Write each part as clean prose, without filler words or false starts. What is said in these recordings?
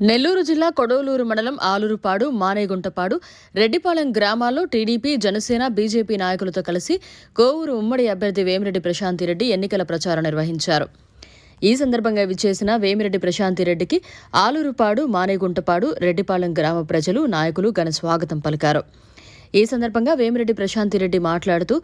నెల్లూరు జిల్లా కొడవలూరు మండలం ఆలూరుపాడు, మానేగుంటపాడు, రెడ్డిపాలెం గ్రామాల్లో టీడీపీ, జనసేన, బీజేపీ నాయకులతో కలిసి కోవూరు ఉమ్మడి అభ్యర్థి వేమిరెడ్డి ప్రశాంతిరెడ్డి ఎన్నికల ప్రచారం నిర్వహించారు. ఈ సందర్భంగా విచ్చేసిన వేమిరెడ్డి ప్రశాంతిరెడ్డికి ఆలూరుపాడు, మానేగుంటపాడు, రెడ్డిపాలెం గ్రామ ప్రజలు, నాయకులు ఘన స్వాగతం పలికారు. ఈ సందర్భంగా వేమిరెడ్డి ప్రశాంతిరెడ్డి మాట్లాడుతూ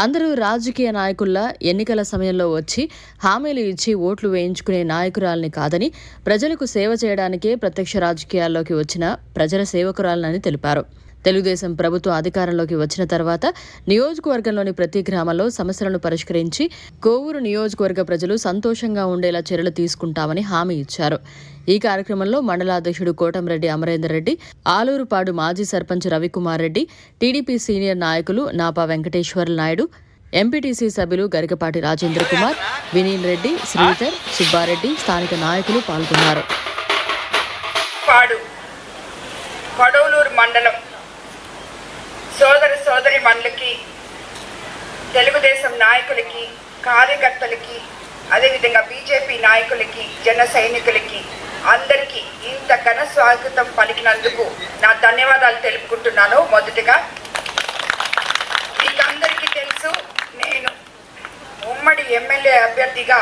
అందరూ రాజకీయ నాయకుల్లా ఎన్నికల సమయంలో వచ్చి హామీలు ఇచ్చి ఓట్లు వేయించుకునే నాయకురాలని కాదని, ప్రజలకు సేవ చేయడానికే ప్రత్యక్ష రాజకీయాల్లోకి వచ్చిన ప్రజల సేవకురాలని తెలిపారు. తెలుగుదేశం ప్రభుత్వం అధికారంలోకి వచ్చిన తర్వాత నియోజకవర్గంలోని ప్రతి గ్రామంలో సమస్యలను పరిష్కరించి కోవూరు నియోజకవర్గ ప్రజలు సంతోషంగా ఉండేలా చర్యలు తీసుకుంటామని హామీ ఇచ్చారు. ఈ కార్యక్రమంలో మండలాధ్యక్షుడు కోటంరెడ్డి అమరేందర్ రెడ్డి, ఆలూరుపాడు మాజీ సర్పంచ్ రవికుమార్ రెడ్డి, టీడీపీ సీనియర్ నాయకులు నాపా వెంకటేశ్వర నాయుడు, ఎంపీటీసీ సభ్యులు గరికపాటి రాజేంద్ర కుమార్, వినీల్ రెడ్డి, శ్రీధర్, సుబ్బారెడ్డి, స్థానిక నాయకులు పాల్గొన్నారు. కొడవలూరు మండలం సోదరి మండలికి, తెలుగుదేశం నాయకులకి, కార్యకర్తలకి, అదేవిధంగా బీజేపీ నాయకులకి, జన సైనికులకి అందరికీ ఇంత ఘన స్వాగతం పలికినందుకు నా ధన్యవాదాలు తెలుపుకుంటున్నాను. మొదటిగా మీకందరికీ తెలుసు, నేను ఉమ్మడి ఎమ్మెల్యే అభ్యర్థిగా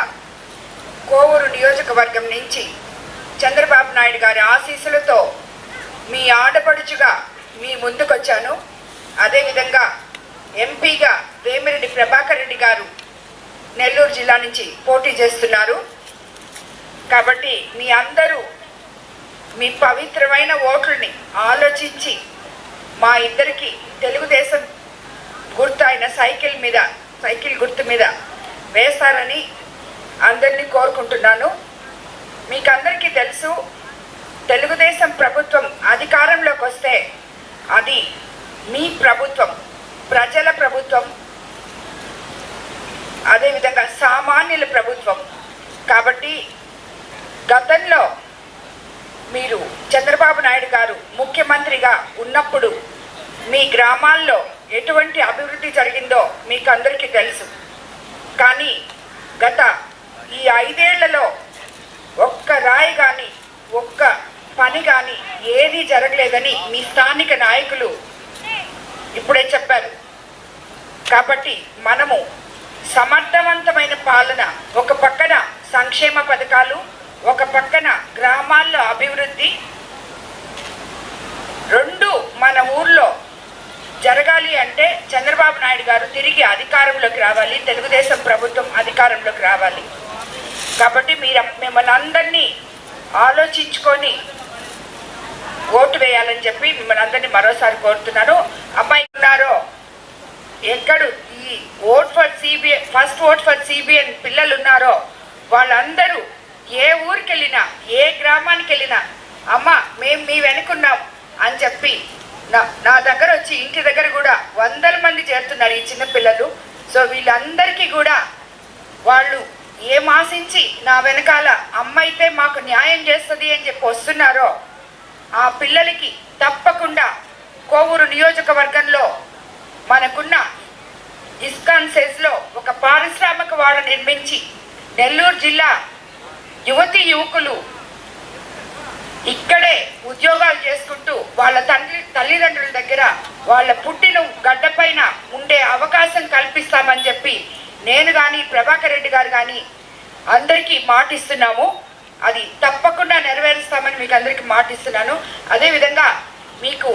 కోవూరు నియోజకవర్గం నుంచి చంద్రబాబు నాయుడు గారి ఆశీస్సులతో మీ ఆడపడుచుగా మీ ముందుకొచ్చాను. అదేవిధంగా ఎంపీగా వేమిరెడ్డి ప్రభాకర్ రెడ్డి గారు నెల్లూరు జిల్లా నుంచి పోటీ చేస్తున్నారు. కాబట్టి మీ అందరూ మీ పవిత్రమైన ఓట్లని ఆలోచించి మా ఇద్దరికి తెలుగుదేశం గుర్తు అయిన సైకిల్ గుర్తు మీద వేస్తారని అందరినీ కోరుకుంటున్నాను. మీకందరికీ తెలుసు, తెలుగుదేశం ప్రభుత్వం అధికారంలోకి వస్తే అది మీ ప్రభుత్వం, ప్రజల ప్రభుత్వం, అదేవిధంగా సామాన్యుల ప్రభుత్వం. కాబట్టి గతంలో మీరు చంద్రబాబు నాయుడు గారు ముఖ్యమంత్రిగా ఉన్నప్పుడు మీ గ్రామాల్లో ఎటువంటి అభివృద్ధి జరిగిందో మీకు అందరికీ తెలుసు. కానీ గత ఈ 5 ఏళ్లలో ఒక్క రాయి కానీ ఒక్క పని కానీ ఏదీ జరగలేదని మీ స్థానిక నాయకులు ఇప్పుడే చెప్పారు. కాబట్టి మనము సమర్థవంతమైన పాలన, ఒక పక్కన సంక్షేమ పథకాలు, ఒక పక్కన గ్రామాల్లో అభివృద్ధి, రెండు మన ఊర్లో జరగాలి అంటే చంద్రబాబు నాయుడు గారు తిరిగి అధికారంలోకి రావాలి, తెలుగుదేశం ప్రభుత్వం అధికారంలోకి రావాలి. కాబట్టి మిమ్మల్ని అందరినీ ఆలోచించుకొని ఓటు వేయాలని చెప్పి మిమ్మల్ని అందరినీ మరోసారి కోరుతున్నాను. అమ్మాయి ఉన్నారో ఎక్కడు ఈ ఫస్ట్ ఓట్ ఫర్ సిబిఎన్ పిల్లలు ఉన్నారో వాళ్ళందరూ ఏ ఊరికి వెళ్ళినా, ఏ గ్రామానికి వెళ్ళినా, అమ్మ మేము మీ వెనుకున్నాం అని చెప్పి నా దగ్గర వచ్చి ఇంటి దగ్గర కూడా 100 మంది చేరుతున్నారు ఈ చిన్నపిల్లలు. సో వీళ్ళందరికీ కూడా వాళ్ళు ఏం ఆశించి నా వెనకాల అమ్మ అయితే మాకు న్యాయం చేస్తుంది అని చెప్పి వస్తున్నారో ఆ పిల్లలకి తప్పకుండా కోవూరు నియోజకవర్గంలో మనకున్న ఇస్కాన్ సెజ్లో ఒక పారిశ్రామిక వాడ నిర్మించి నెల్లూరు జిల్లా యువకులు ఇక్కడే ఉద్యోగాలు చేసుకుంటూ వాళ్ళ తల్లిదండ్రుల దగ్గర వాళ్ళ పుట్టిన గడ్డపైన ఉండే అవకాశం కల్పిస్తామని చెప్పి నేను కానీ ప్రభాకర్ రెడ్డి గారు కానీ అందరికీ మాటిస్తున్నాము. అది తప్పకుండా నెరవేరుస్తామని మీకు అందరికీ మాటిస్తున్నాను. అదేవిధంగా మీకు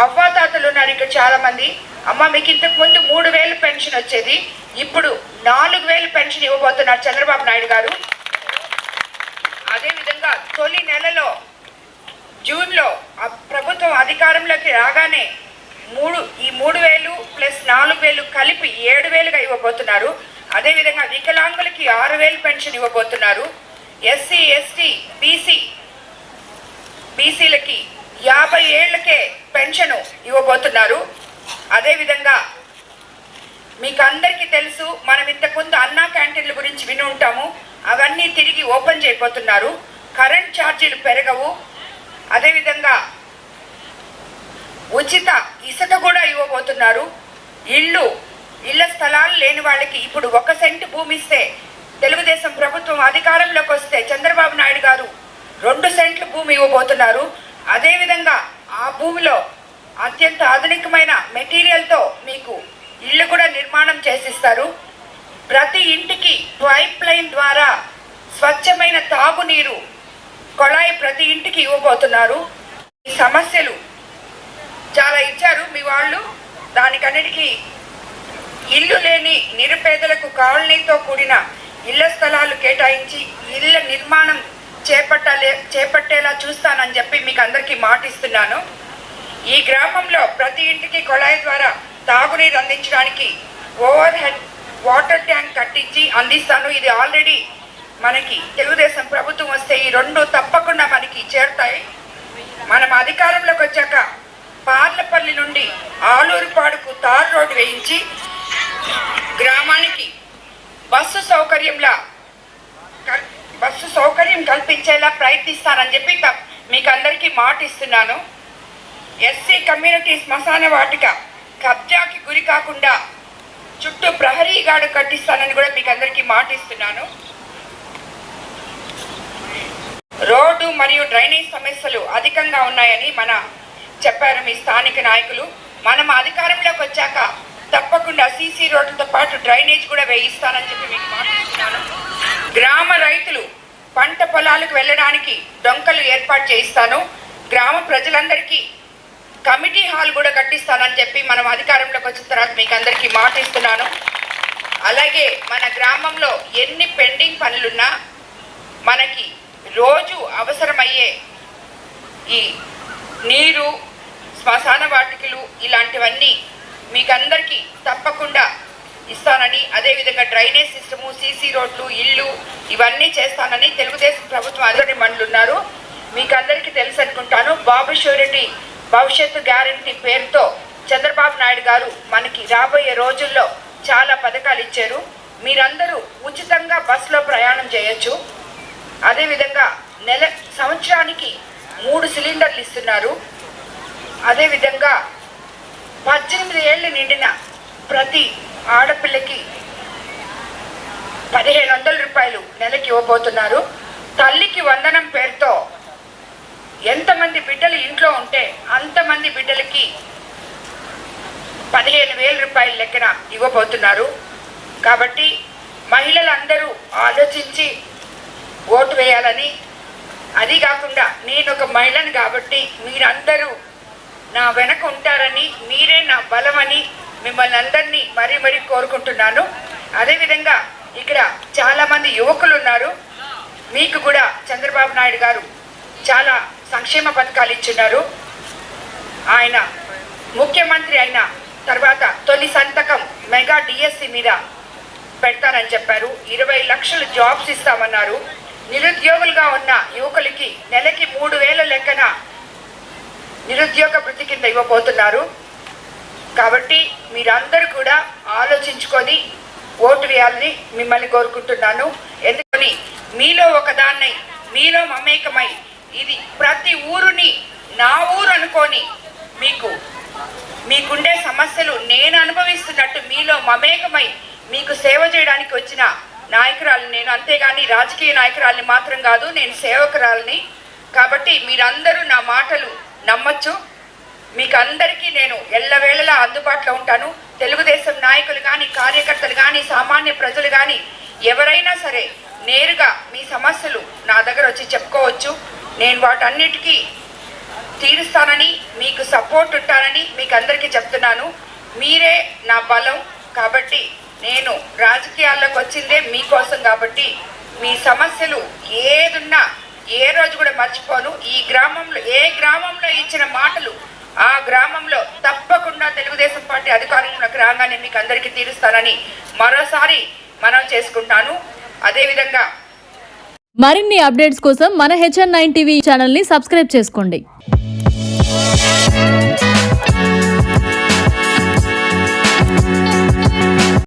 అవ్వాతాతలు ఉన్నారు ఇక్కడ చాలామంది. అమ్మ మీకు ఇంతకు ముందు 3000 పెన్షన్ వచ్చేది, ఇప్పుడు 4000 పెన్షన్ ఇవ్వబోతున్నారు చంద్రబాబు నాయుడు గారు. అదేవిధంగా తొలి నెలలో జూన్లో ప్రభుత్వం అధికారంలోకి రాగానే ఈ 3000 ప్లస్ 4000 కలిపి 7000గా ఇవ్వబోతున్నారు. అదేవిధంగా వికలాంగులకి 6000 పెన్షన్ ఇవ్వబోతున్నారు. ఎస్సీ, ఎస్టీ, బీసీలకి 50 ఏళ్లకే పెన్షన్ ఇవ్వబోతున్నారు. అదేవిధంగా మీకు అందరికీ తెలుసు, మనం ఇంతకుముందు అన్నా క్యాంటీన్ల గురించి విని ఉంటాము. అవన్నీ తిరిగి ఓపెన్ చేయబోతున్నారు. కరెంట్ ఛార్జీలు పెరగవు. అదేవిధంగా ఉచిత ఇసుక కూడా ఇవ్వబోతున్నారు. ఇళ్ల స్థలాలు లేని వాళ్ళకి ఇప్పుడు 1 సెంటు భూమి ఇస్తే, తెలుగుదేశం ప్రభుత్వం అధికారంలోకి వస్తే చంద్రబాబు నాయుడు గారు 2 సెంట్లు భూమి ఇవ్వబోతున్నారు. అదేవిధంగా ఆ భూమిలో అత్యంత ఆధునికమైన మెటీరియల్తో మీకు ఇల్లు కూడా నిర్మాణం చేసిస్తారు. ప్రతి ఇంటికి పైప్ లైన్ ద్వారా స్వచ్ఛమైన తాగునీరు కొళాయి ప్రతి ఇంటికి ఇవ్వబోతున్నారు. ఈ సమస్యలు చాలా ఇచ్చారు మీ వాళ్ళు. దానికన్నిటికీ ఇల్లు లేని నిరుపేదలకు కాలనీతో కూడిన ఇళ్ల స్థలాలు కేటాయించి ఇళ్ల నిర్మాణం చేపట్టేలా చూస్తానని చెప్పి మీకు అందరికీ మాటిస్తున్నాను. ఈ గ్రామంలో ప్రతి ఇంటికి కొళాయి ద్వారా తాగునీరు అందించడానికి ఓవర్ హెడ్ వాటర్ ట్యాంక్ కట్టించి అందిస్తాను. ఇది ఆల్రెడీ మనకి తెలుగుదేశం ప్రభుత్వం వస్తే ఈ 2 తప్పకుండా మనకి చేరుతాయి. మనం అధికారంలోకి వచ్చాక పార్లపల్లి నుండి ఆలూరుపాడుకు తార్ రోడ్డు వేయించి గ్రామానికి బస్సు సౌకర్యం కల్పించేలా ప్రయత్నిస్తానని చెప్పి మీకు అందరికీ మాటిస్తున్నాను. ఎస్సీ కమ్యూనిటీ శ్మశాన వాటిక కబ్జాకి గురి కాకుండా చుట్టూ ప్రహరీ గార్డు కట్టిస్తానని కూడా మీకు అందరికీ మాటిస్తున్నాను. రోడ్డు మరియు డ్రైనేజ్ సమస్యలు అధికంగా ఉన్నాయని చెప్పారు మీ స్థానిక నాయకులు. మనం అధికారంలోకి వచ్చాక తప్పకుండా సీసీ రోడ్లతో పాటు డ్రైనేజ్ కూడా వేయిస్తానని చెప్పి మీకు మాటిస్తున్నాను. గ్రామ రైతులు పంట పొలాలకు వెళ్ళడానికి డొంకలు ఏర్పాటు చేయిస్తాను. గ్రామ ప్రజలందరికీ కమిటీ హాల్ కూడా కట్టిస్తానని చెప్పి మనం అధికారంలోకి వచ్చిన తర్వాత మీకు అందరికీ మాటిస్తున్నాను. అలాగే మన గ్రామంలో ఎన్ని పెండింగ్ పనులున్నా మనకి రోజు అవసరమయ్యే ఈ నీరు, శ్మశాన వాటికలు ఇలాంటివన్నీ మీకు అందరికీ తప్పకుండా ఇస్తానని, అదేవిధంగా డ్రైనేజ్ సిస్టము, సీసీ రోడ్లు, ఇళ్ళు ఇవన్నీ చేస్తానని తెలుగుదేశం ప్రభుత్వం అందరి మండలున్నారు. మీకు అందరికీ తెలుసు అనుకుంటాను. బాబు షూరిటీ భవిష్యత్తు గ్యారంటీ పేరుతో చంద్రబాబు నాయుడు గారు మనకి రాబోయే రోజుల్లో చాలా పథకాలు ఇచ్చారు. మీరందరూ ఉచితంగా బస్సులో ప్రయాణం చేయొచ్చు. అదేవిధంగా సంవత్సరానికి 3 సిలిండర్లు ఇస్తున్నారు. అదేవిధంగా 18 ఏళ్ళు నిండిన ప్రతి ఆడపిల్లకి 1500 రూపాయలు నెలకి ఇవ్వబోతున్నారు. తల్లికి వందనం పేరుతో ఎంతమంది బిడ్డలు ఇంట్లో ఉంటే అంతమంది బిడ్డలకి 15,000 రూపాయల లెక్కన ఇవ్వబోతున్నారు. కాబట్టి మహిళలందరూ ఆలోచించి ఓటు వేయాలని, అది కాకుండా నేను ఒక మహిళను కాబట్టి మీరందరూ నా వెనక ఉంటారని, మీరే నా బలమని మిమ్మల్ని అందరినీ మరీ కోరుకుంటున్నాను. అదేవిధంగా ఇక్కడ చాలామంది యువకులు ఉన్నారు. మీకు కూడా చంద్రబాబు నాయుడు గారు చాలా సంక్షేమ పథకాలు ఇచ్చున్నారు. ఆయన ముఖ్యమంత్రి అయిన తర్వాత తొలి సంతకం మెగా డిఎస్సి మీద పెడతానని చెప్పారు. 20 లక్షలు జాబ్స్ ఇస్తామన్నారు. నిరుద్యోగులుగా ఉన్న యువకులకి నెలకి 3,000 లెక్కన నిరుద్యోగ భృతి కింద ఇవ్వబోతున్నారు. కాబట్టి మీరందరూ కూడా ఆలోచించుకొని ఓటు వేయాలని మిమ్మల్ని కోరుకుంటున్నాను. ఎందుకని మీలో ఒకదాన్నై, మీలో మమేకమై, ఇది ప్రతి ఊరుని నా ఊరు అనుకొని మీకుండే సమస్యలు నేను అనుభవిస్తున్నట్టు మీలో మమేకమై మీకు సేవ చేయడానికి వచ్చిన నాయకురాలు నేను. అంతేగాని రాజకీయ నాయకురాలని మాత్రం కాదు, నేను సేవకురాలని. కాబట్టి మీరందరూ నా మాటలు నమ్మచ్చు. మీకు అందరికీ నేను ఎల్లవేళలా అందుబాటులో ఉంటాను. తెలుగుదేశం నాయకులు కానీ, కార్యకర్తలు కానీ, సామాన్య ప్రజలు కానీ ఎవరైనా సరే నేరుగా మీ సమస్యలు నా దగ్గర వచ్చి చెప్పుకోవచ్చు. నేను వాటన్నిటికీ తీరుస్తానని, మీకు సపోర్ట్ ఉంటానని మీకు అందరికీ చెప్తున్నాను. మీరే నా బలం. కాబట్టి నేను రాజకీయాల్లోకి వచ్చిందే మీకోసం. కాబట్టి మీ సమస్యలు ఏదున్నా ఏ రోజు కూడా మర్చిపోను. ఈ గ్రామంలో ఏ గ్రామంలో ఇచ్చిన మాటలు ఆ గ్రామంలో తప్పకుండా తెలుగుదేశం పార్టీ అధికారంలోకి రాగానే మీకు అందరికీ తీరుస్తానని మరోసారి మనం చేసుకుంటాను. అదేవిధంగా మరిన్ని అప్డేట్స్ కోసం మన HN9 టీవీ ఛానల్ని సబ్స్క్రైబ్ చేసుకోండి.